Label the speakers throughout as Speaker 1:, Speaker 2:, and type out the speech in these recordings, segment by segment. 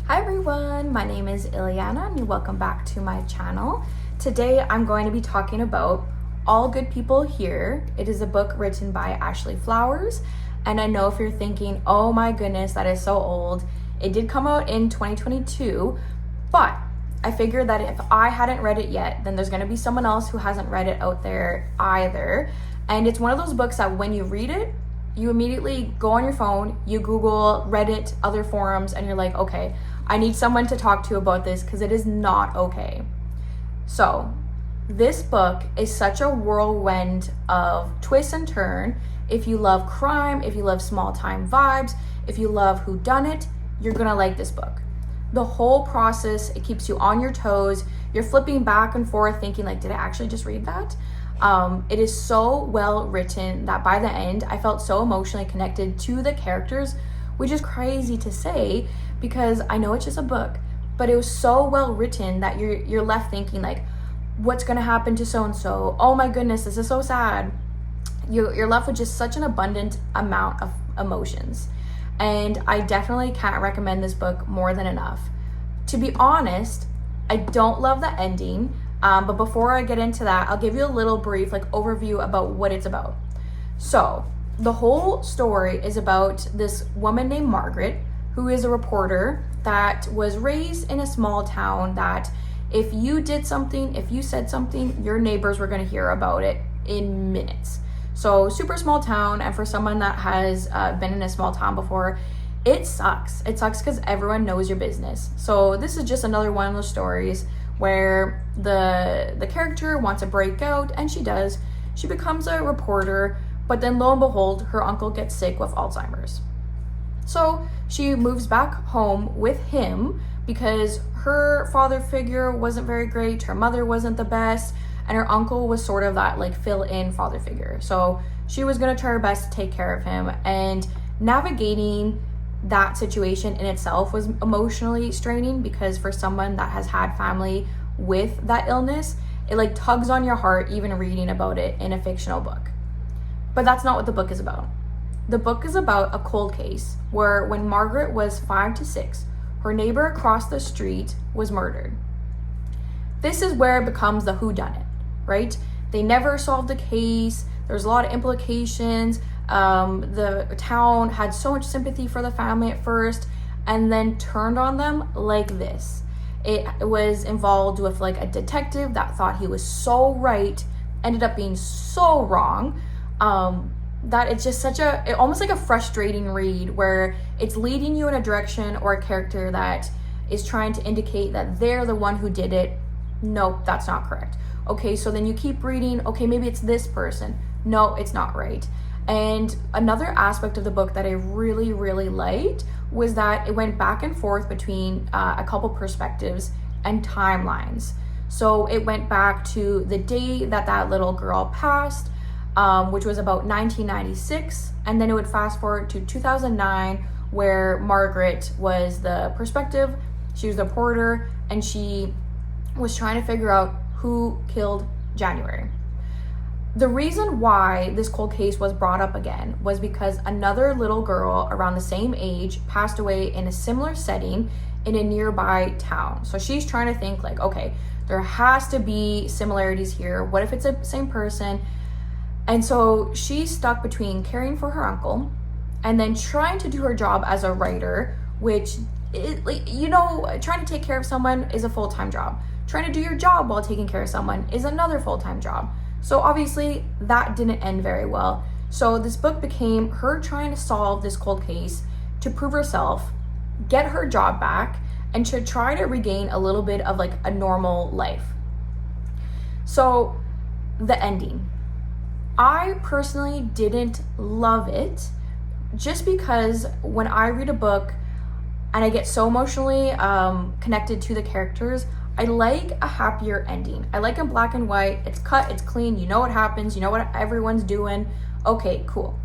Speaker 1: Hi everyone, my name is Ileana and welcome back to my channel. Today I'm going to be talking about All Good People Here. It is a book written by Ashley Flowers, and I know if you're thinking, oh my goodness, that is so old. It did come out in 2022, but I figured that if I hadn't read it yet, then there's going to be someone else who hasn't read it out there either. And it's one of those books that when you read it, you immediately go on your phone, you Google Reddit, other forums, and you're like, okay, I need someone to talk to about this because it is not okay. So this book is such a whirlwind of twist and turn. If you love crime, if you love small time vibes, if you love whodunit, you're gonna like this book. The whole process, it keeps you on your toes. You're flipping back and forth thinking like, did I actually just read that? It is so well written that by the end, I felt so emotionally connected to the characters, which is crazy to say because I know it's just a book, but it was so well written that you're left thinking like, what's gonna happen to so-and-so? Oh my goodness, this is so sad. You're left with just such an abundant amount of emotions. And I definitely can't recommend this book more than enough. To be honest, I don't love the ending, but before I get into that, I'll give you a little brief overview about what it's about. So the whole story is about this woman named Margaret, who is a reporter that was raised in a small town that if you did something, if you said something, your neighbors were going to hear about it in minutes. So super small town, and for someone that has been in a small town before, it sucks. It sucks because everyone knows your business. So this is just another one of those stories where the character wants to break out, and she does. She becomes a reporter, but then lo and behold, her uncle gets sick with Alzheimer's. So she moves back home with him because her father figure wasn't very great, her mother wasn't the best, and her uncle was sort of that fill-in father figure. So she was gonna try her best to take care of him, and navigating that situation in itself was emotionally straining because for someone that has had family with that illness, it tugs on your heart even reading about it in a fictional book. But that's not what the book is about. The book is about a cold case where when Margaret was 5 to 6, her neighbor across the street was murdered. This is where it becomes the whodunit, right? They never solved the case. There's a lot of implications. The town had so much sympathy for the family at first and then turned on them like this. It was involved with a detective that thought he was so right, ended up being so wrong, that it's just almost like a frustrating read where it's leading you in a direction or a character that is trying to indicate that they're the one who did it. Nope, that's not correct. Okay, so then you keep reading, okay, maybe it's this person. No, it's not right. And another aspect of the book that I really, really liked was that it went back and forth between a couple perspectives and timelines. So it went back to the day that little girl passed, which was about 1996, and then it would fast forward to 2009, where Margaret was the perspective. She was the reporter, and she was trying to figure out who killed January. The reason why this cold case was brought up again was because another little girl around the same age passed away in a similar setting in a nearby town. So she's trying to think okay, there has to be similarities here. What if it's the same person? And so she's stuck between caring for her uncle and then trying to do her job as a writer, which trying to take care of someone is a full-time job. Trying to do your job while taking care of someone is another full-time job. So obviously that didn't end very well. So this book became her trying to solve this cold case to prove herself, get her job back, and to try to regain a little bit of a normal life. So the ending. I personally didn't love it just because when I read a book and I get so emotionally connected to the characters, I like a happier ending. I like in black and white. It's cut, it's clean, you know what happens, you know what everyone's doing. Okay, cool.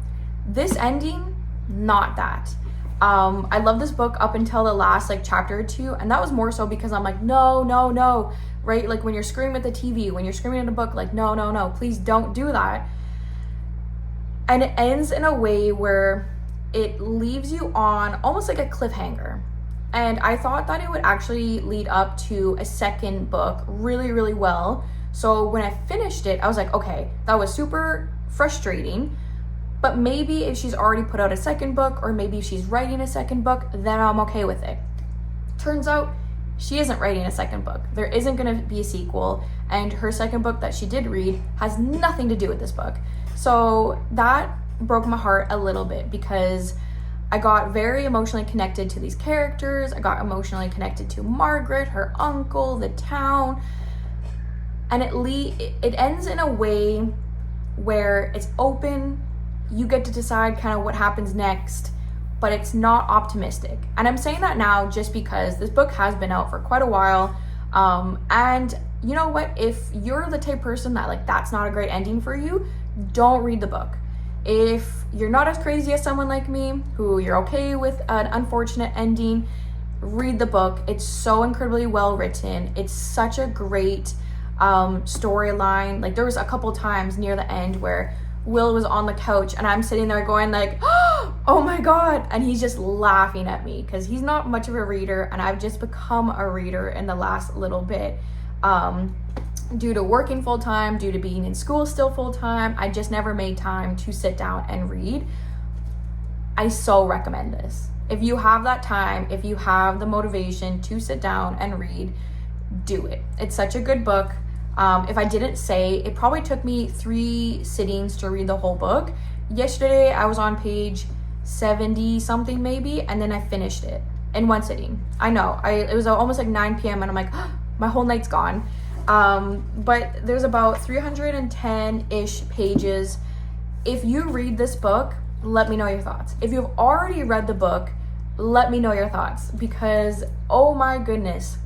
Speaker 1: This ending, not that. I love this book up until the last chapter or two, and that was more so because I'm no, right? When you're screaming at the TV, when you're screaming at a book, no, please don't do that. And it ends in a way where it leaves you on almost like a cliffhanger. And I thought that it would actually lead up to a second book really, really well. So when I finished it, I was like, okay, that was super frustrating, but maybe if she's already put out a second book, or maybe if she's writing a second book, then I'm okay with it. Turns out she isn't writing a second book. There isn't going to be a sequel, and her second book that she did read has nothing to do with this book. So that broke my heart a little bit, because I got very emotionally connected to these characters. I got emotionally connected to Margaret, her uncle, the town. And it ends in a way where it's open. You get to decide kind of what happens next, but it's not optimistic. And I'm saying that now just because this book has been out for quite a while. And you know what? If you're the type of person that like, that's not a great ending for you, don't read the book. If you're not as crazy as someone like me, who you're okay with an unfortunate ending, read the book. It's so incredibly well written. It's such a great storyline. Like, there was a couple times near the end where Will was on the couch and I'm sitting there going like, oh my God. And he's just laughing at me because he's not much of a reader, and I've just become a reader in the last little bit. Due to working full time, due to being in school still full time, I just never made time to sit down and read. I so recommend this. If you have that time, if you have the motivation to sit down and read, do it. It's such a good book. If I didn't say, it probably took me 3 sittings to read the whole book. Yesterday, I was on page 70 something maybe, and then I finished it in 1 sitting. I know, it was almost like 9 p.m. and I'm like, my whole night's gone. But there's about 310-ish pages. If you read this book, let me know your thoughts. If you've already read the book, let me know your thoughts, because oh my goodness,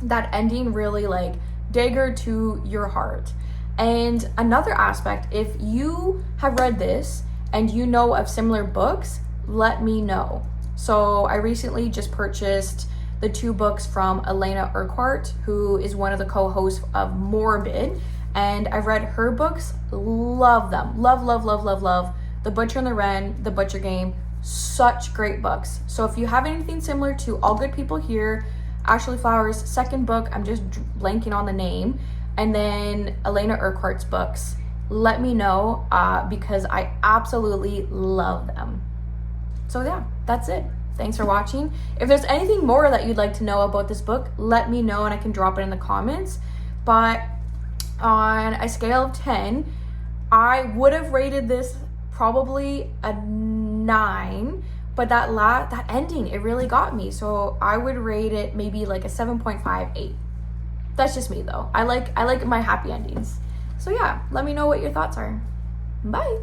Speaker 1: that ending really like dagger to your heart. And another aspect, if you have read this and you know of similar books, let me know. So I recently just purchased the 2 books from Elena Urquhart, who is one of the co-hosts of Morbid, and I've read her books. Love them. Love, love, love, love, love. The Butcher and the Wren, The Butcher Game, such great books. So if you have anything similar to All Good People Here, Ashley Flowers' second book, I'm just blanking on the name, and then Elena Urquhart's books, let me know, because I absolutely love them. So yeah, that's it. Thanks for watching. If there's anything more that you'd like to know about this book, let me know and I can drop it in the comments. But on a scale of 10, I would have rated this probably a 9, but that ending, it really got me. So I would rate it maybe like a 7.58. That's just me though. I like my happy endings. So yeah, let me know what your thoughts are. Bye.